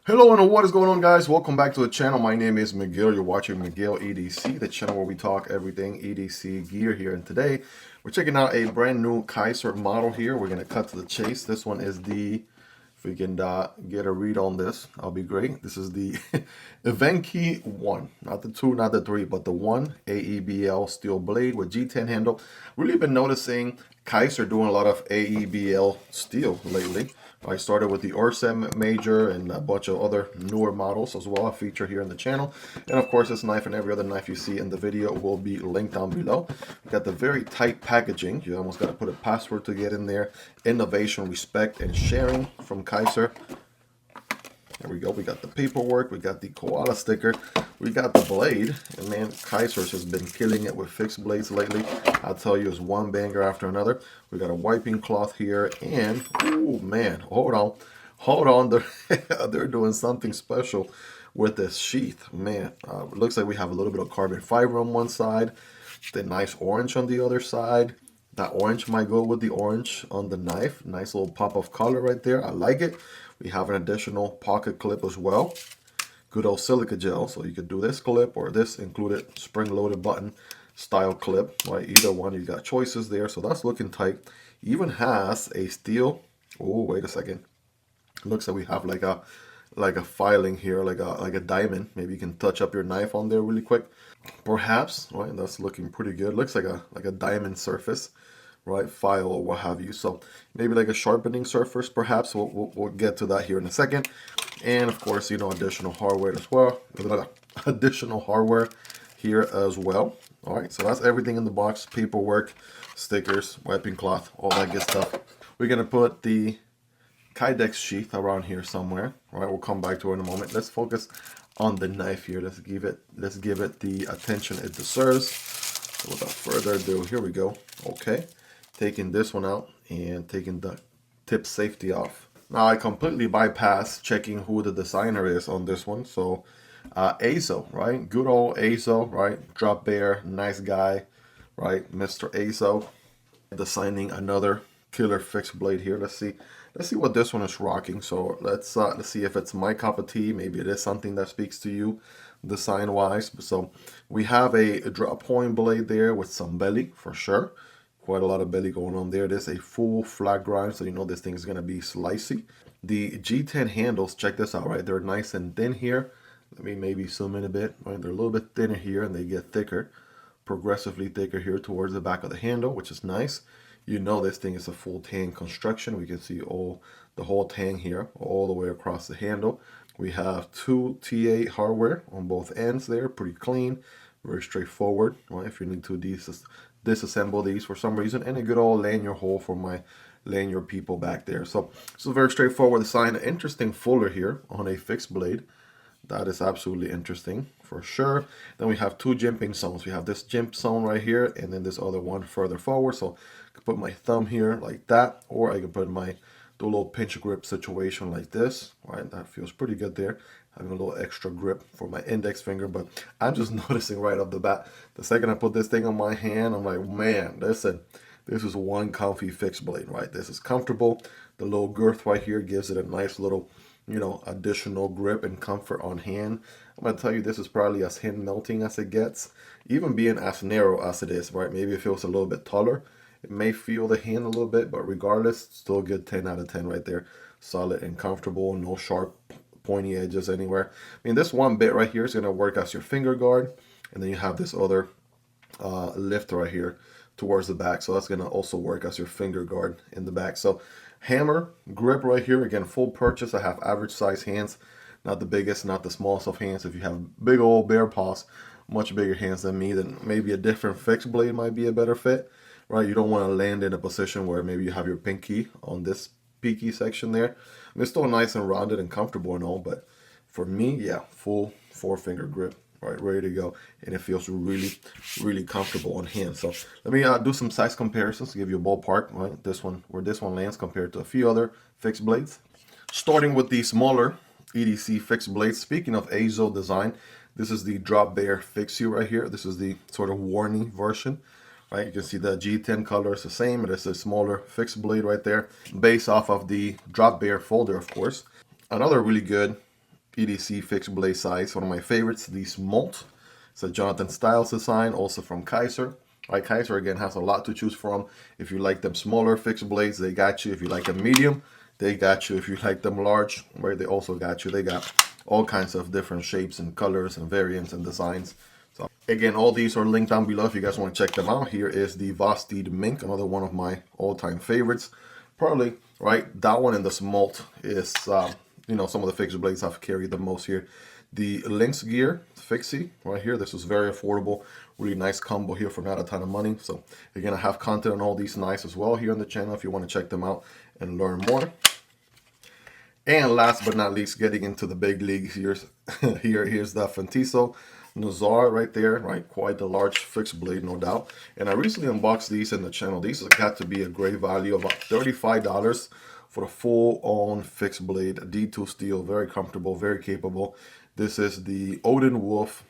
Hello and what is going on, guys? Welcome back to the channel. My name is Miguel. You're watching Miguel EDC, the channel where we talk everything EDC gear here. And today we're checking out a brand new Kizer model here. We're going to cut to the chase. This one is the, if we can get a read on this, that'll be great. This is the Evenki 1, not the 2, not the 3, but the 1 AEB-L steel blade with G10 handle. Really been noticing Kizer doing a lot of AEB-L steel lately. I started with the Orsem Major and a bunch of other newer models as well, a feature here in the channel. And of course, this knife and every other knife you see in the video will be linked down below. We got the very tight packaging. You almost got to put a password to get in there. Innovation, respect, and sharing from Kizer. There we go. We got the paperwork. We got the koala sticker. We got the blade. And man, Kizer's has been killing it with fixed blades lately. I'll tell you, it's one banger after another. We got a wiping cloth here. And, oh man, hold on. Hold on. They're doing something special with this sheath. Man, it looks like we have a little bit of carbon fiber on one side. The nice orange on the other side. That orange might go with the orange on the knife. Nice little pop of color right there. I like it. We have an additional pocket clip as well. Good old silica gel. So you could do this clip or this included spring-loaded button style clip. Right, either one. You got choices there. So that's looking tight. Even has a steel. Oh, wait a second. Looks like we have like a filing here, like a diamond. Maybe you can touch up your knife on there really quick. Perhaps, right? That's looking pretty good. Looks like a diamond surface, right? File or what have you. So maybe like a sharpening surface, perhaps. We'll get to that here in a second. And of course, you know, additional hardware as well. Additional hardware here as well. All right, so that's everything in the box: paperwork, stickers, wiping cloth, all that good stuff. We're gonna put the Kydex sheath around here somewhere. All right, we'll come back to it in a moment. Let's focus on the knife here. Let's give it the attention it deserves. So without further ado, here we go. Okay, taking this one out and taking the tip safety off. Now I completely bypassed checking who the designer is on this one. So Azo, right? Good old Azo, right? Drop bear, nice guy, right? Mr. Azo designing another killer fixed blade here. Let's see what this one is rocking. So let's see if it's my cup of tea. Maybe it is something that speaks to you design wise. So we have a drop point blade there with some belly for sure. Quite a lot of belly going on there. There's a full flat grind, so you know this thing is going to be slicey. The G10 handles, check this out, right? They're nice and thin here. Let me maybe zoom in a bit, right? They're a little bit thinner here and they get thicker, progressively thicker here towards the back of the handle, which is nice. You know this thing is a full tang construction. We can see the whole tang here all the way across the handle. We have two TA hardware on both ends there, pretty clean, very straightforward. Right? If you need to disassemble these for some reason, and a good old lanyard hole for my lanyard people back there. So it's a very straightforward design. An interesting fuller here on a fixed blade. That is absolutely interesting for sure. Then we have two jimping zones. We have this jimp zone right here and then this other one further forward. So I can put my thumb here like that, or I can put my do a little pinch grip situation like this. Right, that feels pretty good there. Having a little extra grip for my index finger, but I'm just noticing right off the bat, the second I put this thing on my hand, I'm like, man, listen, this is one comfy fixed blade, right? This is comfortable. The little girth right here gives it a nice little, you know, additional grip and comfort on hand. I'm gonna tell you, this is probably as hand melting as it gets, even being as narrow as it is, right? Maybe it feels a little bit taller. It may feel the hand a little bit, but regardless, still a good 10 out of 10 right there. Solid and comfortable, no sharp pointy edges anywhere. I mean, this one bit right here is gonna work as your finger guard, and then you have this other lift right here towards the back, so that's gonna also work as your finger guard in the back. So hammer grip right here, again, full purchase. I have average size hands, not the biggest, not the smallest of hands. If you have big old bear paws, much bigger hands than me, then maybe a different fixed blade might be a better fit, right? You don't want to land in a position where maybe you have your pinky on this peaky section there. I mean, it's still nice and rounded and comfortable and all, but for me, yeah, full four-finger grip, right, ready to go, and it feels really, really comfortable on hand. So let me do some size comparisons to give you a ballpark, right? This one, where this one lands compared to a few other fixed blades. Starting with the smaller EDC fixed blades. Speaking of Azo design, this is the Drop Bear Fixie right here. This is the sort of warning version. Right, you can see the G10 color is the same. It is a smaller fixed blade right there, based off of the Drop Bear folder, of course. Another really good EDC fixed blade size. One of my favorites, the Smolt. It's a Jonathan Styles design, also from Kizer. Right, Kizer again has a lot to choose from. If you like them smaller fixed blades, they got you. If you like them medium, they got you. If you like them large, right, they also got you. They got all kinds of different shapes and colors and variants and designs. So again, all these are linked down below if you guys want to check them out. Here is the Vosteed Mink, another one of my all-time favorites. Probably, right, that one and the Smolt is, you know, some of the fixed blades I've carried the most here. The LynxGear Fixie right here. This is very affordable. Really nice combo here for not a ton of money. So again, I have content on all these knives as well here on the channel if you want to check them out and learn more. And last but not least, getting into the big leagues, here's the Fintiso Nazar right there, right? Quite a large fixed blade, no doubt. And I recently unboxed these in the channel. These have got to be a great value, about $35 for a full-on fixed blade, D2 steel, very comfortable, very capable. This is the OdenWolf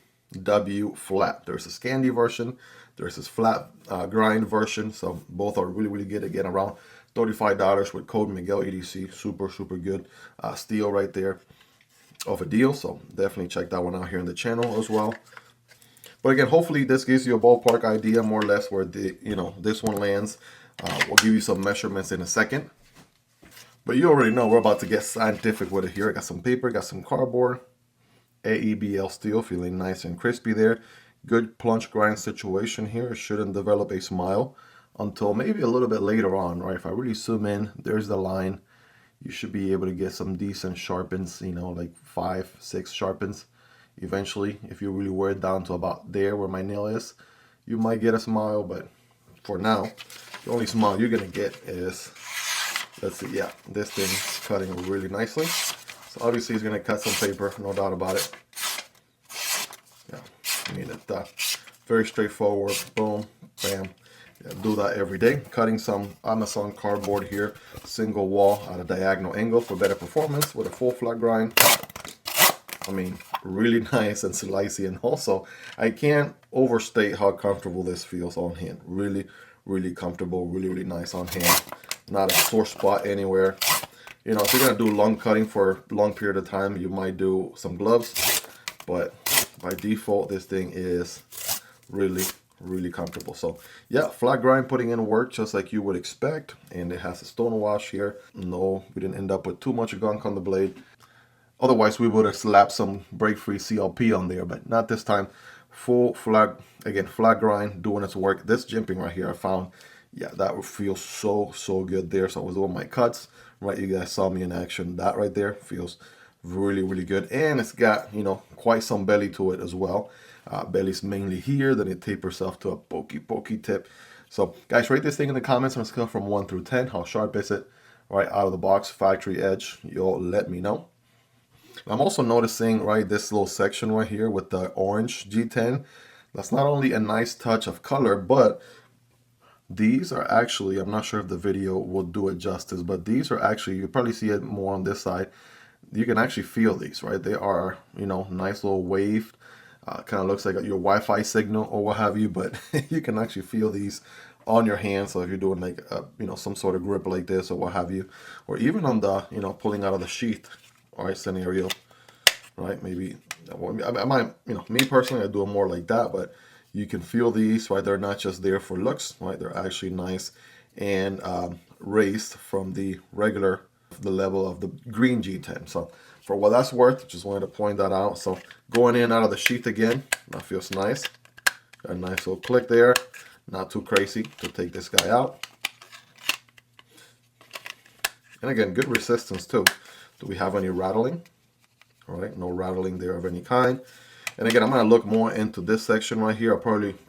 W Flat. There's a Scandi version, there's this flat grind version, so both are really, really good. Again, around $35 with code Miguel EDC. Super, super good steel right there of a deal. So definitely check that one out here in the channel as well. But again, hopefully this gives you a ballpark idea more or less where the, you know, this one lands. We'll give you some measurements in a second. But you already know we're about to get scientific with it here. I got some paper, got some cardboard, AEB-L steel, feeling nice and crispy there. Good plunge grind situation here. It shouldn't develop a smile until maybe a little bit later on, right? If I really zoom in, there's the line. You should be able to get some decent sharpens, you know, like 5, 6 sharpens. Eventually, if you really wear it down to about there where my nail is, you might get a smile, but for now, the only smile you're gonna get is, let's see, yeah, this thing's cutting really nicely. So obviously, he's gonna cut some paper, no doubt about it. Yeah, I mean, it's very straightforward. Boom, bam. Yeah, do that every day. Cutting some Amazon cardboard here, single wall at a diagonal angle for better performance with a full flat grind. I mean, really nice and slicey, and also I can't overstate how comfortable this feels on hand. Really, really comfortable, really, really nice on hand. Not a sore spot anywhere. You know, if you're gonna do long cutting for a long period of time, you might do some gloves, but by default, this thing is really, really comfortable. So yeah, flat grind, putting in work just like you would expect, and it has a stone wash here. No, we didn't end up with too much gunk on the blade. Otherwise, we would have slapped some break-free CLP on there, but not this time. Full flat, again, flat grind, doing its work. This jimping right here, I found, yeah, that would feel so, so good there. So I was doing my cuts, right? You guys saw me in action. That right there feels really, really good. And it's got, you know, quite some belly to it as well. Belly's mainly here, then it tapers off to a pokey tip. So guys, rate this thing in the comments on a scale from 1 through 10. How sharp is it? Right out of the box, factory edge. You'll let me know. I'm also noticing, right, this little section right here with the orange G10. That's not only a nice touch of color, but these are actually, I'm not sure if the video will do it justice, but these are actually, you probably see it more on this side. You can actually feel these, right? They are, you know, nice little waved. Kind of looks like your Wi-Fi signal or what have you, but you can actually feel these on your hand. So if you're doing like, you know, some sort of grip like this or what have you, or even on the, you know, pulling out of the sheath, all right, scenario, right? Maybe, I might, you know, me personally, I do it more like that, but you can feel these, right? They're not just there for looks, right? They're actually nice and raised from the regular, the level of the green G10. So for what that's worth, just wanted to point that out. So going in and out of the sheath again, that feels nice. Got a nice little click there. Not too crazy to take this guy out. And again, good resistance too. Do we have any rattling? All right, no rattling there of any kind. And again, I'm gonna look more into this section right here. I'll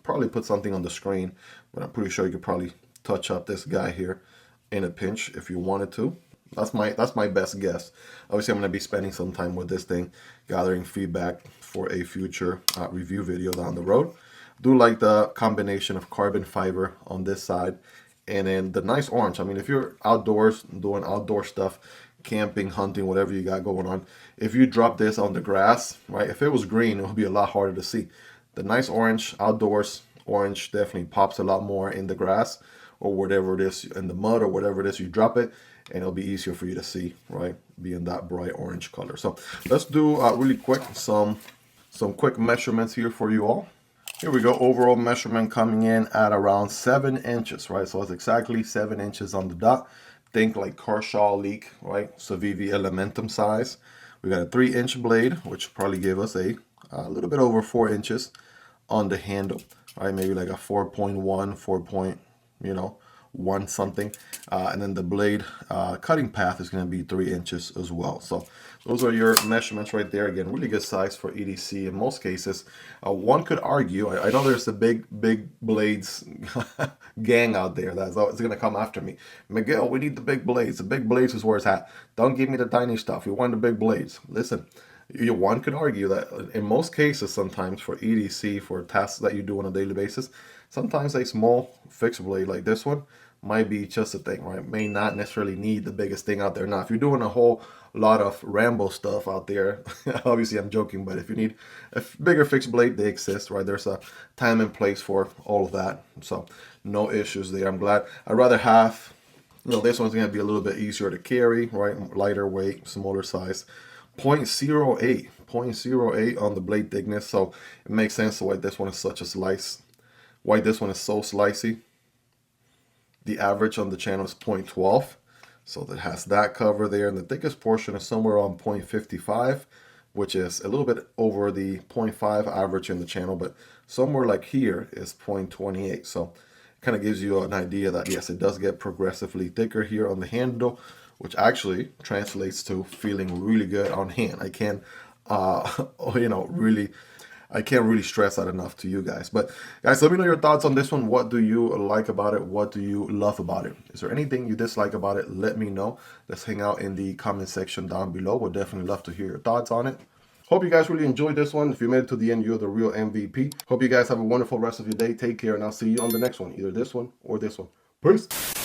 probably put something on the screen, but I'm pretty sure you could probably touch up this guy here in a pinch if you wanted to. That's my best guess. Obviously, I'm gonna be spending some time with this thing, gathering feedback for a future review video down the road. Do like the combination of carbon fiber on this side, and then the nice orange. I mean, if you're outdoors doing outdoor stuff, camping, hunting, whatever you got going on, if you drop this on the grass, right, if it was green, it would be a lot harder to see. The nice orange, outdoors orange, definitely pops a lot more in the grass or whatever it is, in the mud or whatever it is you drop it. and it'll be easier for you to see, right, being that bright orange color. So let's do really quick some quick measurements here for you all. Here we go. Overall measurement coming in at around 7 inches, right? So it's exactly 7 inches on the dot. Think like Kershaw leak, right? Civivi Elementum size. We got a 3-inch blade, which probably gave us a little bit over 4 inches on the handle, right? Maybe like a 4.1, 4.1 something. And then the blade cutting path is going to be 3 inches as well. So those are your measurements right there. Again, really good size for EDC in most cases. One could argue, I know there's a big blades gang out there that's always going to come after me. Miguel, we need the big blades. The big blades is where it's at. Don't give me the tiny stuff. You want the big blades. Listen, one could argue that in most cases, sometimes for EDC, for tasks that you do on a daily basis, sometimes a small fixed blade like this one might be just a thing, right? May not necessarily need the biggest thing out there. Now, if you're doing a whole lot of Rambo stuff out there, obviously I'm joking, but if you need a bigger fixed blade, they exist, right? There's a time and place for all of that. So no issues there. I'm glad. I'd rather have, this one's going to be a little bit easier to carry, right? Lighter weight, smaller size. 0.08 on the blade thickness. So it makes sense why this one is such a slice. Why this one is so slicey. The average on the channel is 0.12, so that has that cover there, and the thickest portion is somewhere on 0.55, which is a little bit over the 0.5 average in the channel, but somewhere like here is 0.28. So it kind of gives you an idea that yes, it does get progressively thicker here on the handle, which actually translates to feeling really good on hand. I can't I can't really stress that enough to you guys. But guys, let me know your thoughts on this one. What do you like about it? What do you love about it? Is there anything you dislike about it? Let me know. Let's hang out in the comment section down below. We'll definitely love to hear your thoughts on it. Hope you guys really enjoyed this one. If you made it to the end, you're the real MVP. Hope you guys have a wonderful rest of your day. Take care, and I'll see you on the next one. Either this one or this one. Peace.